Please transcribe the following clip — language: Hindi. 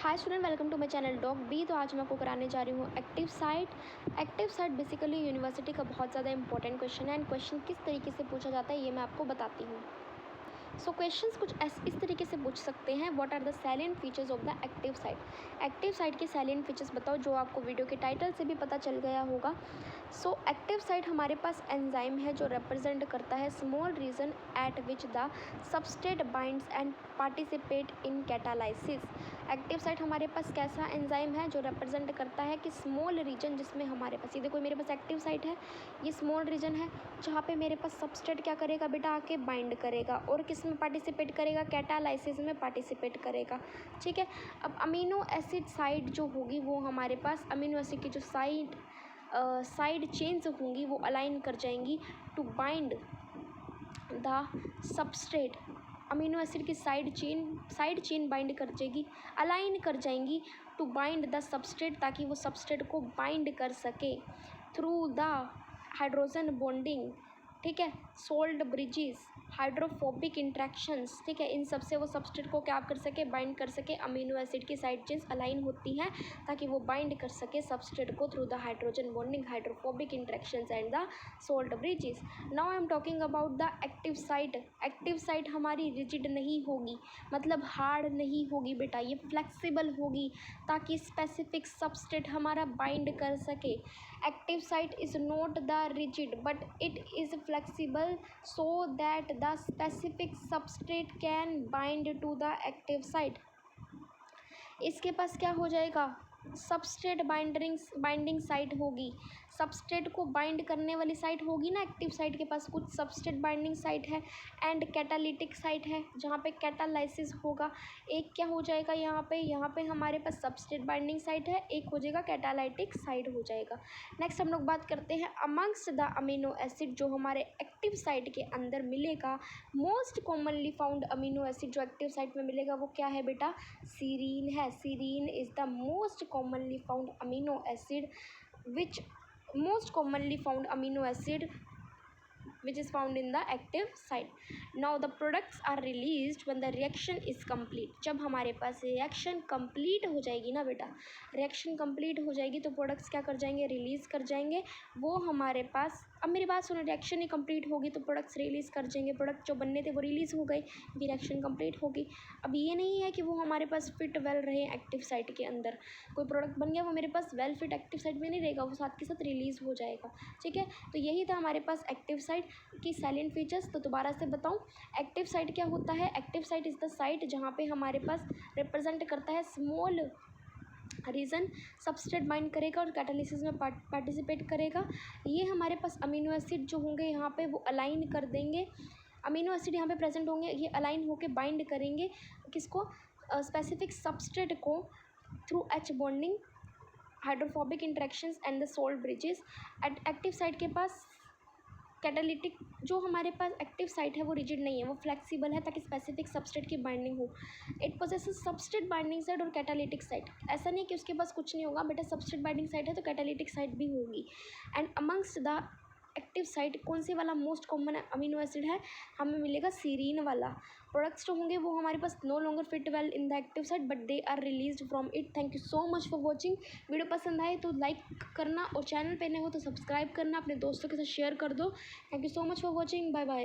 Hi student, welcome to my channel dog B. तो आज मैं आपको कराने जा रही हूँ active site. Active site basically university का बहुत ज़्यादा इंपॉर्टेंट क्वेश्चन है एंड क्वेश्चन किस तरीके से पूछा जाता है ये मैं आपको बताती हूँ। सो क्वेश्चंस कुछ इस तरीके से पूछ सकते हैं, what are the salient features of the active site. Active site के सैलिएंट फीचर्स बताओ, जो आपको वीडियो के टाइटल से भी पता चल गया होगा। सो एक्टिव साइट हमारे पास एंजाइम है जो रिप्रेजेंट करता है small region at which the substrate binds and participate in catalysis. Active site हमारे पास कैसा एंजाइम है जो रिप्रेजेंट करता है कि स्मॉल रीजन जिसमें हमारे पास, ये देखो मेरे पास एक्टिव साइट है, ये स्मॉल रीजन है जहाँ पे मेरे पास सबस्ट्रेट क्या करेगा बेटा, आके बाइंड करेगा और किस में पार्टिसिपेट करेगा, कैटालाइसिस में पार्टिसिपेट करेगा। ठीक है। अब अमीनो एसिड साइड जो होगी वो हमारे पास अमीनो एसिड की जो साइड चेन्स होंगी वो अलाइन कर जाएंगी to bind the substrate. Amino acid की साइड चेन बाइंड कर जाएगी, अलाइन कर जाएंगी टू बाइंड द सबस्ट्रेट, ताकि वो सबस्ट्रेट को बाइंड कर सके थ्रू द हाइड्रोजन बॉन्डिंग। ठीक है, सोल्ड ब्रिजेस, हाइड्रोफोबिक इंट्रैक्शंस। ठीक है, इन सब से वो सबस्ट्रेट को क्या कर सके, बाइंड कर सके। अमीनो एसिड की साइड चेन्स अलाइन होती हैं ताकि वो बाइंड कर सके सबस्ट्रेट को through the hydrogen bonding, hydrophobic interactions and the sold bridges. Now I am talking about the active site. Active site हमारी रिजिड नहीं होगी, मतलब हार्ड नहीं होगी बेटा, ये फ्लेक्सिबल होगी ताकि स्पेसिफिक सबस्ट्रेट हमारा बाइंड कर सके। Active site is not the rigid but it is flexible so that the specific substrate can bind to the active site। इसके पास क्या हो जाएगा, सबस्ट्रेट बाइंडिंग साइट होगी, सबस्ट्रेट को बाइंड करने वाली साइट होगी ना। एक्टिव साइट के पास कुछ सबस्ट्रेट बाइंडिंग साइट है एंड कैटालिटिक साइट है जहाँ पे कैटालाइसिस होगा। एक क्या हो जाएगा यहाँ पे हमारे पास सबस्ट्रेट बाइंडिंग साइट है, एक हो जाएगा कैटालाइटिक साइट हो जाएगा। नेक्स्ट हम लोग बात करते हैं अमंग्स्ट द अमीनो एसिड जो हमारे एक्टिव साइट के अंदर मिलेगा। Most commonly found amino acid जो एक्टिव साइट में मिलेगा वो क्या है बेटा, सीरीन है। Serine is the most commonly found amino acid which which is found in the active site. Now the products are released when the reaction is complete। जब हमारे पास रिएक्शन कंप्लीट हो जाएगी ना बेटा, रिएक्शन कंप्लीट हो जाएगी तो प्रोडक्ट्स क्या कर जाएंगे, रिलीज़ कर जाएंगे। वो हमारे पास, अब मेरी बात सुनो, रिएक्शन ही कंप्लीट होगी तो प्रोडक्ट्स रिलीज़ कर जाएंगे। प्रोडक्ट जो बनने थे वो रिलीज़ हो गए, रिएक्शन कंप्लीट होगी। अब ये नहीं है कि वो हमारे पास फिट वेल रहे एक्टिव साइट के अंदर। कोई प्रोडक्ट बन गया वो मेरे पास वेल फिट एक्टिव साइट में नहीं रहेगा, वो साथ के साथ रिलीज़ हो जाएगा। ठीक है, तो यही था हमारे पास एक्टिव साइट की साइलेंट फीचर्स। तो दोबारा से बताऊं, एक्टिव साइट क्या होता है। Active site is the site जहाँ पे हमारे पास रिप्रेजेंट करता है स्मॉल रीजन, सबस्ट्रेट बाइंड करेगा और कैटालिसिस में पार्टिसिपेट करेगा। ये हमारे पास अमीनो एसिड जो होंगे यहाँ पे वो अलाइन कर देंगे, अमीनो एसिड यहाँ पे प्रेजेंट होंगे, ये अलाइन होके बाइंड करेंगे किसको, स्पेसिफिक सबस्ट्रेट को through H bonding, hydrophobic interactions and the sold bridges. Active site के पास कैटालिटिक, जो हमारे पास एक्टिव साइट है वो रिजिड नहीं है, वो फ्लेक्सिबल है ताकि स्पेसिफिक सबस्ट्रेट की बाइंडिंग हो। It possesses substrate binding site और कैटालिटिक साइट। ऐसा नहीं कि उसके पास कुछ नहीं होगा बेटा, सबस्ट्रेट बाइंडिंग साइट है तो कैटालिटिक साइट भी होगी। And amongst the active site कौन से वाला मोस्ट कॉमन अमीनो एसिड है, हमें मिलेगा सीरीन वाला। प्रोडक्ट्स जो होंगे वो हमारे पास no longer fit well in the active site but they are released from it. Thank you so much for watching. Video पसंद आए तो लाइक करना और चैनल पे नए हो तो सब्सक्राइब करना, अपने दोस्तों के साथ शेयर कर दो। Thank you so much for watching, bye bye.